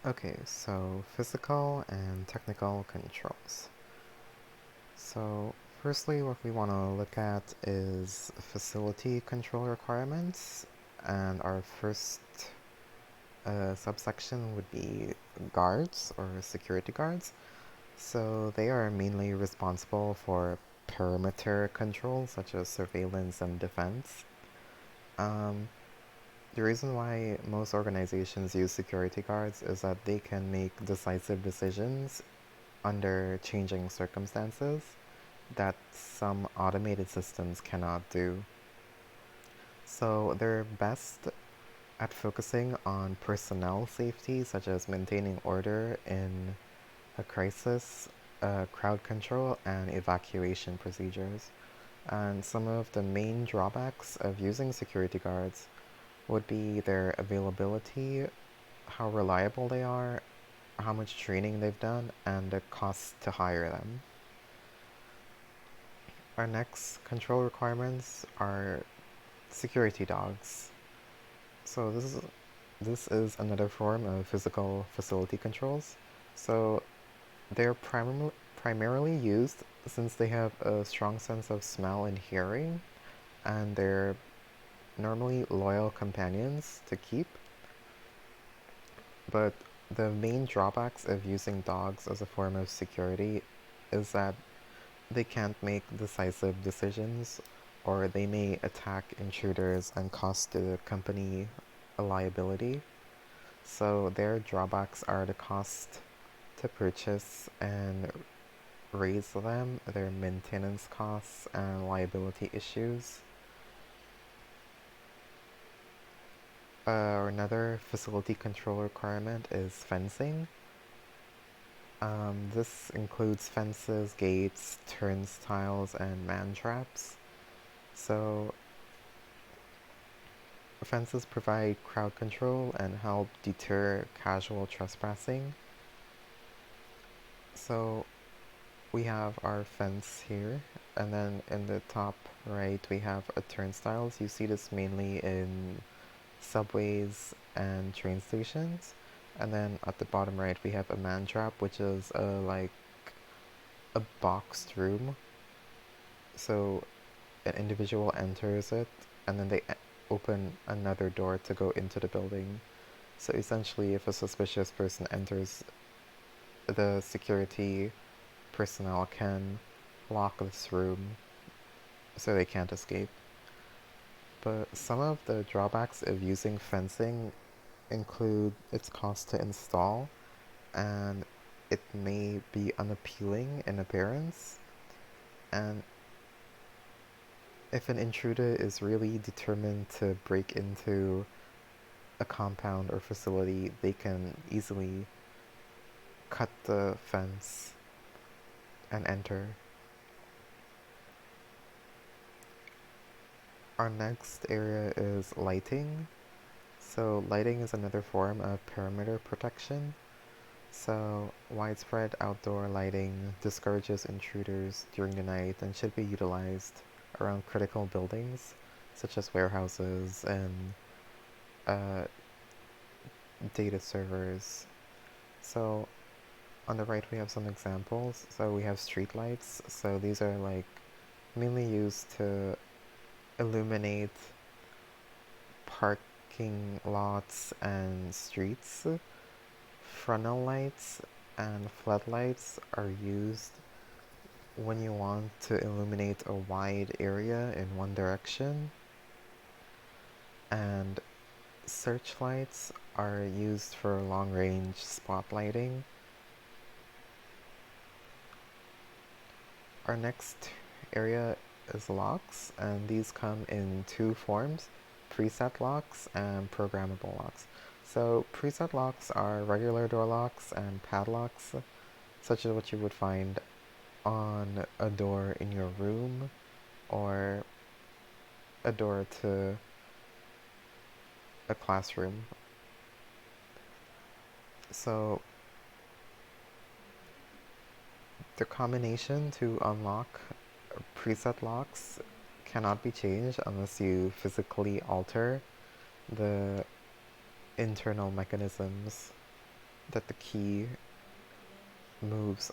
Okay, so physical and technical controls. So firstly, what we want to look at is facility control requirements, and our first subsection would be guards or security guards. So they are mainly responsible for perimeter control, such as surveillance and defense. Um, the reason why most organizations use security guards is that they can make decisive decisions under changing circumstances that some automated systems cannot do. So they're best at focusing on personnel safety, such as maintaining order in a crisis, crowd control, and evacuation procedures. And some of the main drawbacks of using security guards would be their availability, how reliable they are, how much training they've done, and the cost to hire them. Our next control requirements are security dogs. So this is another form of physical facility controls. So they're primarily used since they have a strong sense of smell and hearing, and they're normally loyal companions to keep. But the main drawbacks of using dogs as a form of security is that they can't make decisive decisions, or they may attack intruders and cost the company a liability. So their drawbacks are the cost to purchase and raise them, their maintenance costs, and liability issues. Another facility control requirement is fencing. This includes fences, gates, turnstiles, and man traps. So fences provide crowd control and help deter casual trespassing. So we have our fence here, and then in the top right we have a turnstiles. You see this mainly in subways and train stations. And then at the bottom right we have a man trap, which is like a boxed room. So an individual enters it, and then they open another door to go into the building. So essentially, if a suspicious person enters, the security personnel can lock this room so they can't escape. But some of the drawbacks of using fencing include its cost to install, and it may be unappealing in appearance. And if an intruder is really determined to break into a compound or facility, they can easily cut the fence and enter. Our next area is lighting. So lighting is another form of perimeter protection. So widespread outdoor lighting discourages intruders during the night and should be utilized around critical buildings such as warehouses and uh, data servers. So on the right we have some examples. So we have street lights. So these are like mainly used to illuminate parking lots and streets. Frontal lights and floodlights are used when you want to illuminate a wide area in one direction, and searchlights are used for long-range spotlighting. Our next area is locks, and these come in two forms: preset locks and programmable locks. So preset locks are regular door locks and padlocks, such as what you would find on a door in your room or a door to a classroom. So the combination to unlock preset locks cannot be changed unless you physically alter the internal mechanisms. that the key moves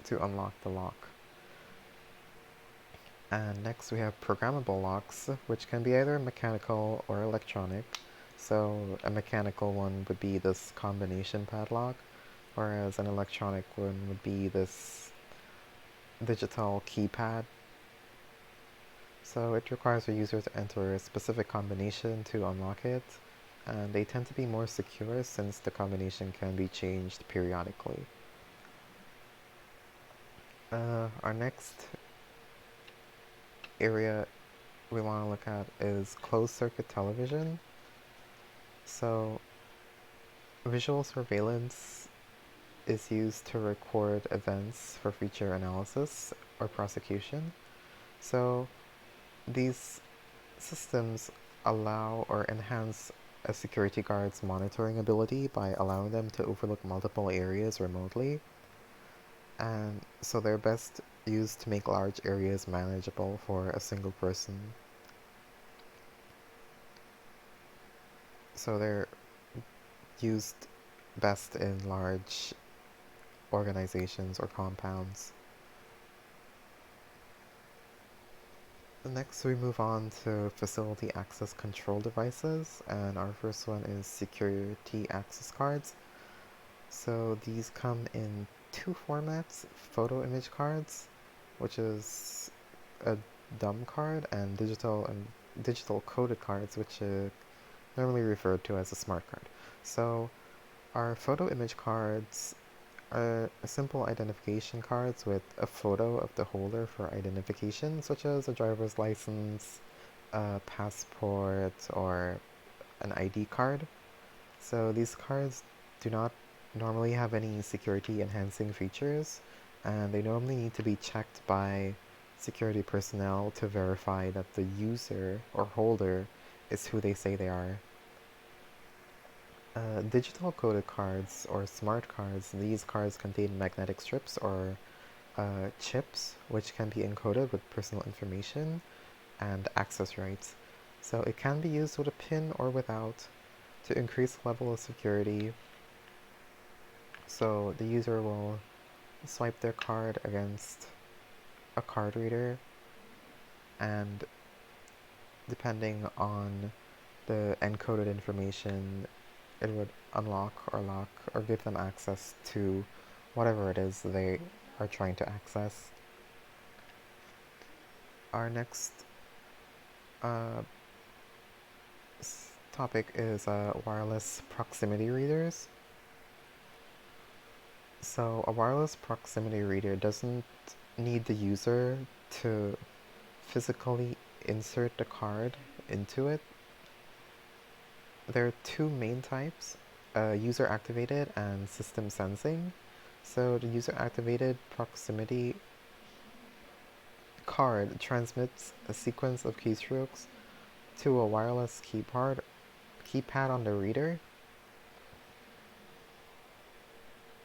to unlock the lock. And next we have programmable locks, which can be either mechanical or electronic. So a mechanical one would be this combination padlock, whereas an electronic one would be this digital keypad. So it requires a user to enter a specific combination to unlock it, and they tend to be more secure since the combination can be changed periodically. Our next area we want to look at is closed circuit television. So visual surveillance is used to record events for future analysis or prosecution. So these systems allow or enhance a security guard's monitoring ability by allowing them to overlook multiple areas remotely. And so they're best used to make large areas manageable for a single person. So they're used best in large organizations or compounds. Next, we move on to facility access control devices, and our first one is security access cards. So these come in two formats: photo image cards, which is a dumb card, and digital coded cards, which are normally referred to as a smart card. So our photo image cards are simple identification cards with a photo of the holder for identification, such as a driver's license, a passport, or an ID card. So these cards do not normally have any security enhancing features, and they normally need to be checked by security personnel to verify that the user or holder is who they say they are. Digital coded cards or smart cards, these cards contain magnetic strips or chips which can be encoded with personal information and access rights. So it can be used with a PIN or without to increase the level of security. So the user will swipe their card against a card reader, and depending on the encoded information, it would unlock or lock or give them access to whatever it is they are trying to access. Our next uh, topic is wireless proximity readers. So a wireless proximity reader doesn't need the user to physically insert the card into it. There are two main types, user activated and system sensing. So the user activated proximity card transmits a sequence of keystrokes to a wireless keypad on the reader.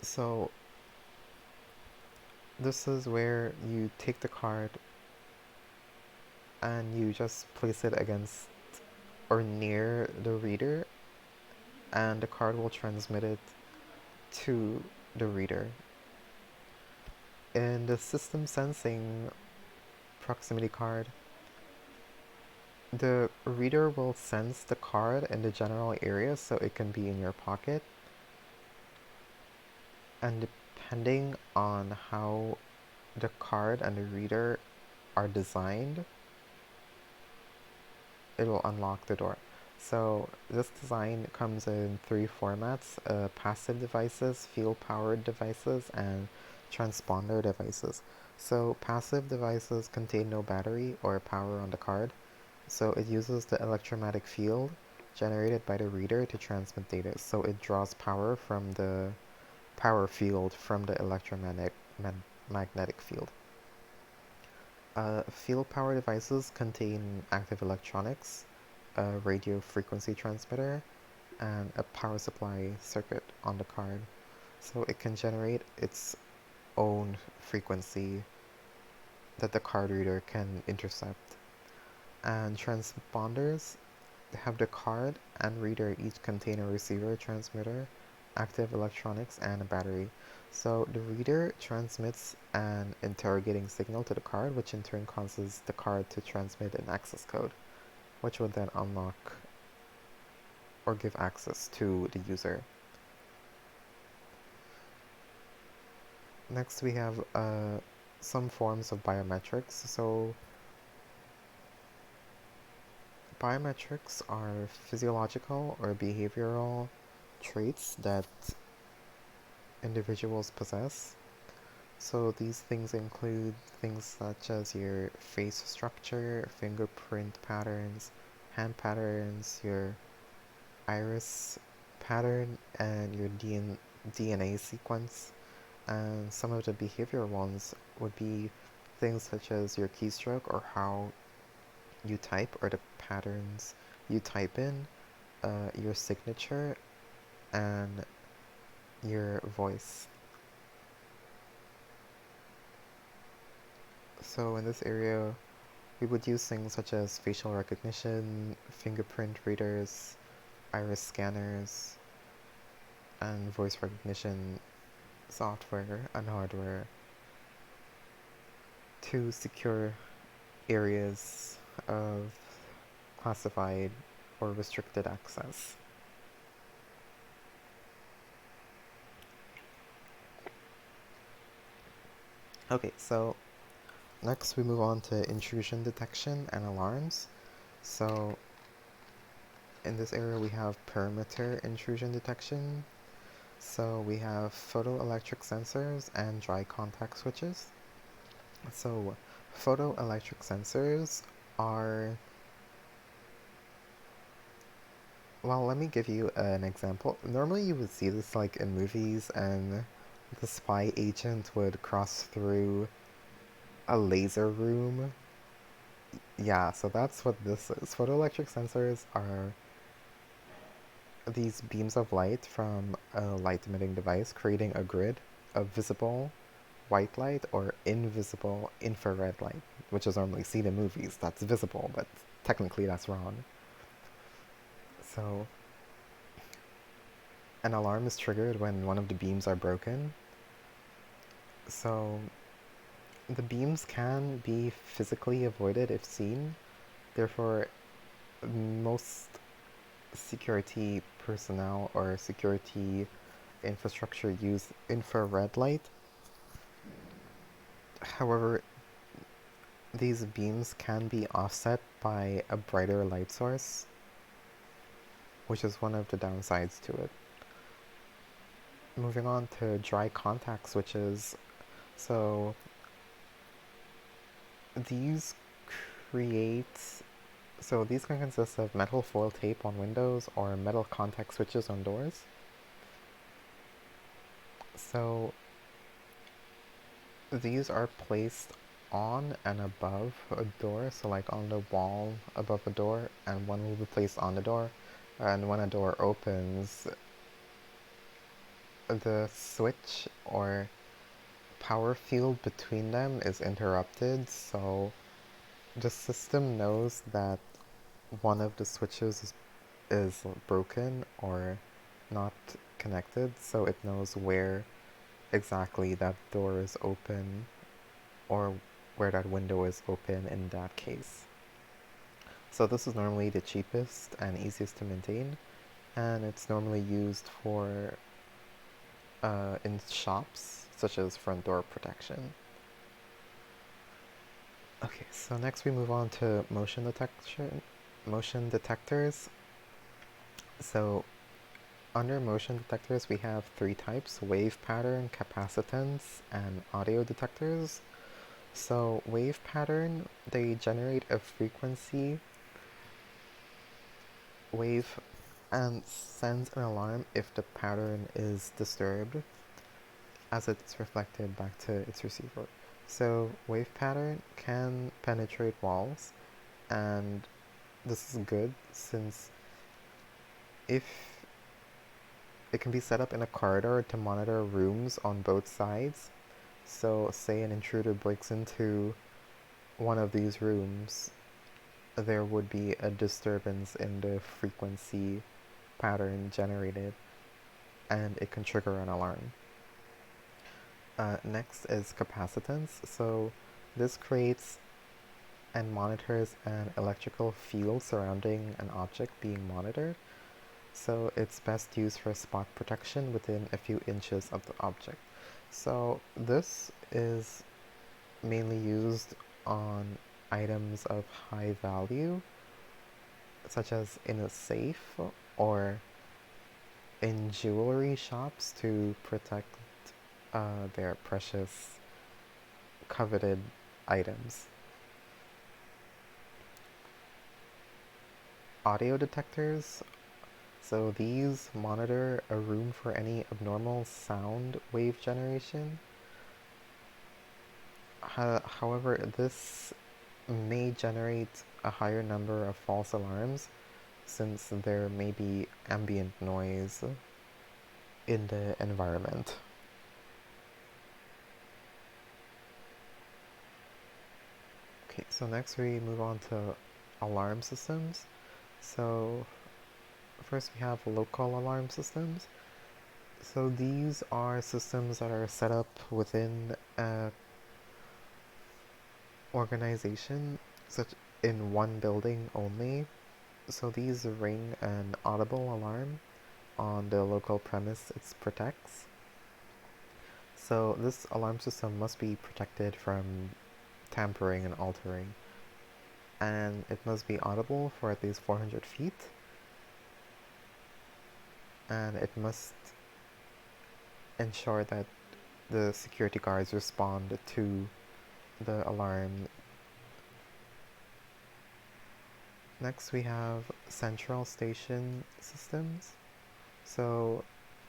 So this is where you take the card and you just place it against or near the reader, and the card will transmit it to the reader. In the system sensing proximity card, the reader will sense the card in the general area, so it can be in your pocket, and depending on how the card and the reader are designed, it will unlock the door. So this design comes in three formats: passive devices, field-powered devices, and transponder devices. So passive devices contain no battery or power on the card, so it uses the electromagnetic field generated by the reader to transmit data. So it draws power from the power field from the magnetic field. Field power devices contain active electronics, a radio frequency transmitter, and a power supply circuit on the card. So it can generate its own frequency that the card reader can intercept. And transponders have the card and reader each contain a receiver transmitter active electronics, and a battery. So the reader transmits an interrogating signal to the card, which in turn causes the card to transmit an access code, which would then unlock or give access to the user. Next, we have some forms of biometrics. So biometrics are physiological or behavioral traits that individuals possess. So these things include things such as your face structure, fingerprint patterns, hand patterns, your iris pattern, and your DNA sequence. And some of the behavioral ones would be things such as your keystroke or how you type or the patterns you type in, your signature, and your voice. So in this area, we would use things such as facial recognition, fingerprint readers, iris scanners, and voice recognition software and hardware to secure areas of classified or restricted access. Okay, so next we move on to intrusion detection and alarms. So in this area we have perimeter intrusion detection. So we have photoelectric sensors and dry contact switches. So photoelectric sensors are, well, let me give you an example. Normally you would see this like in movies and the spy agent would cross through a laser room. Yeah, so that's what this is. Photoelectric sensors are these beams of light from a light emitting device creating a grid of visible white light or invisible infrared light, which is normally seen in movies. That's visible, but technically that's wrong. So an alarm is triggered when one of the beams are broken. So the beams can be physically avoided if seen. Therefore, most security personnel or security infrastructure use infrared light. However, these beams can be offset by a brighter light source, which is one of the downsides to it. Moving on to dry contact switches. So these create, so these can consist of metal foil tape on windows or metal contact switches on doors. So these are placed on and above a door, so like on the wall above a door, and one will be placed on the door. And when a door opens, the switch or power field between them is interrupted, so the system knows that one of the switches is broken or not connected, so it knows where exactly that door is open or where that window is open in that case. So this is normally the cheapest and easiest to maintain, and it's normally used for in shops, such as front door protection. Okay, so next we move on to motion detection, motion detectors. So under motion detectors we have three types: wave pattern, capacitance, and audio detectors. So wave pattern, they generate a frequency wave and sends an alarm if the pattern is disturbed as it's reflected back to its receiver. So wave pattern can penetrate walls, and this is good since if it can be set up in a corridor to monitor rooms on both sides. So say an intruder breaks into one of these rooms, there would be a disturbance in the frequency pattern generated. and it can trigger an alarm. Next is capacitance. So this creates and monitors an electrical field surrounding an object being monitored. So it's best used for spot protection within a few inches of the object. So this is mainly used on items of high value, such as in a safe or in jewelry shops to protect their precious, coveted items. Audio detectors. So these monitor a room for any abnormal sound wave generation. However, this may generate a higher number of false alarms since there may be ambient noise in the environment. Okay, so next we move on to alarm systems. So first we have local alarm systems. So these are systems that are set up within an organization, such in one building only. So these ring an audible alarm on the local premise it protects. So this alarm system must be protected from tampering and altering, and it must be audible for at least 400 feet, and it must ensure that the security guards respond to the alarm. Next we have central station systems. So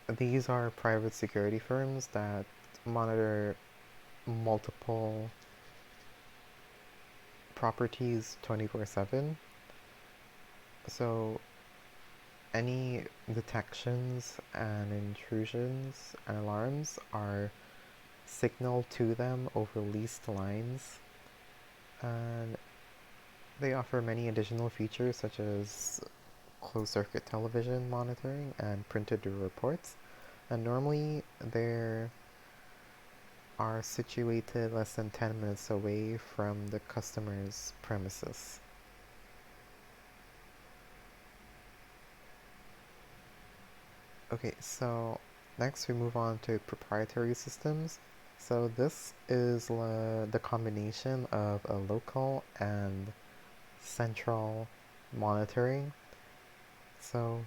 these are private security firms that monitor multiple properties 24/7. So any detections and intrusions and alarms are signaled to them over leased lines, and they offer many additional features such as closed circuit television monitoring and printed reports, and normally they are situated less than 10 minutes away from the customer's premises. Okay, so next we move on to proprietary systems. So this is the combination of a local and central monitoring. So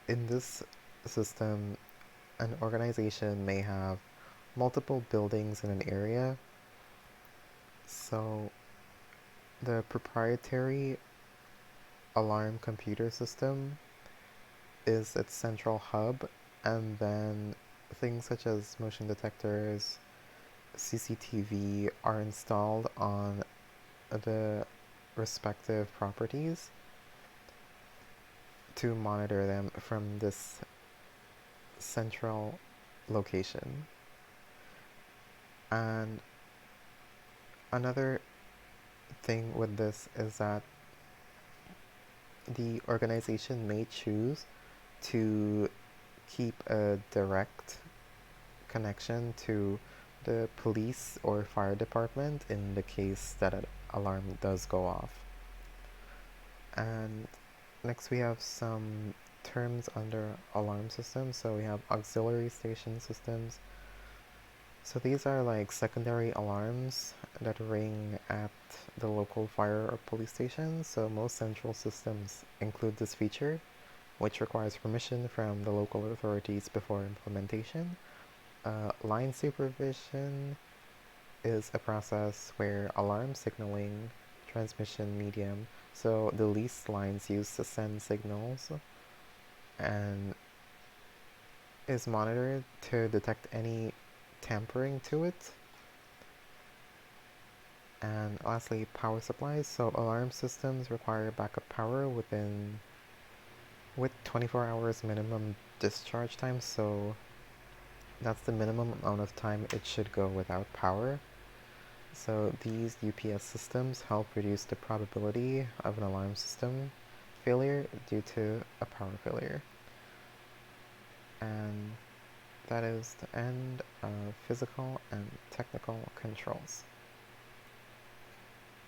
in this system, an organization may have multiple buildings in an area. So the proprietary alarm computer system is its central hub, and then things such as motion detectors, CCTV are installed on the respective properties to monitor them from this central location. And another thing with this is that the organization may choose to keep a direct connection to the police or fire department in the case that an alarm does go off. And next we have some terms under alarm systems. So we have auxiliary station systems. So these are like secondary alarms that ring at the local fire or police station. So most central systems include this feature, which requires permission from the local authorities before implementation. Line supervision is a process where alarm signaling transmission medium, so the leased lines used to send signals, and is monitored to detect any tampering to it. And lastly, power supplies. So alarm systems require backup power with 24 hours minimum discharge time, so that's the minimum amount of time it should go without power. So these UPS systems help reduce the probability of an alarm system failure due to a power failure. that is the end of physical and technical controls.